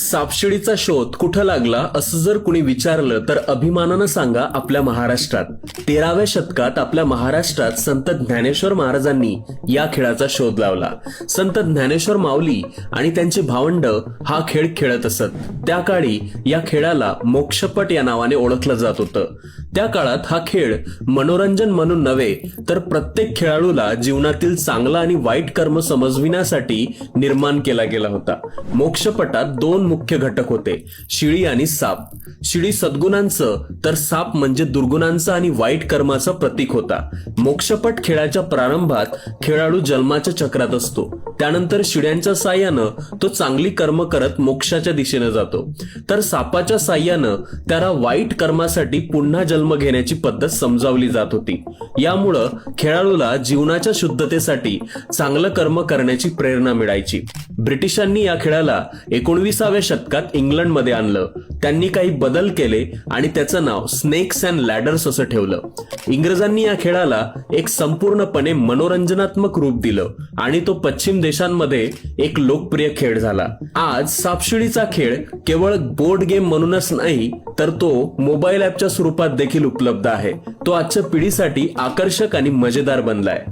सापशिडीचा शोध कुठं लागला असं जर कुणी विचारलं तर अभिमानानं सांगा आपल्या महाराष्ट्रात. 13व्या शतकात आपल्या महाराष्ट्रात संत ज्ञानेश्वर महाराजांनी या खेळाचा शोध लावला. संत ज्ञानेश्वर माऊली आणि त्यांचे भावंड हा खेळ खेळत असत. त्या काळी या खेळाला मोक्षपट या नावाने ओळखलं जात होतं. त्या काळात हा खेळ मनोरंजन म्हणून नव्हे तर प्रत्येक खेळाडूला जीवनातील चांगला आणि वाईट कर्म समजविण्यासाठी निर्माण केला गेला होता. मोक्षपटात दोन मुख्य घटक होते, शिडी आणि साप. शिडी सद्गुणांचं तर साप म्हणजे दुर्गुणांचं आणि वाईट कर्माचं प्रतीक होता. मोक्षपट खेळाच्या प्रारंभात खेळाडू जन्माच्या चक्रात असतो. त्यानंतर शिड्यांच्या साह्यानं तो चांगली कर्म करत मोक्षाच्या दिशेने जातो, तर सापाच्या साह्यानं त्याला वाईट कर्मासाठी पुन्हा जन्म घेण्याची पद्धत समजावली जात होती. यामुळं खेळाडूला जीवनाच्या शुद्धतेसाठी चांगलं कर्म करण्याची प्रेरणा मिळायची. ब्रिटिशांनी या खेळाला 19व्या शतकात इंग्लंडमध्ये आणलं. त्यांनी काही बदल केले आणि त्याचं नाव स्नेक्स अँड लॅडर्स असं ठेवलं. इंग्रजांनी या खेळाला एक संपूर्णपणे मनोरंजनात्मक रूप दिलं आणि तो पश्चिम देशांमध्ये एक लोकप्रिय खेळ झाला. आज सापशिडीचा खेळ केवळ बोर्ड गेम म्हणूनच नाही तर तो मोबाईल ऍपच्या स्वरूपात देखील उपलब्ध आहे. तो आजच्या पिढीसाठी आकर्षक आणि मजेदार बनलाय.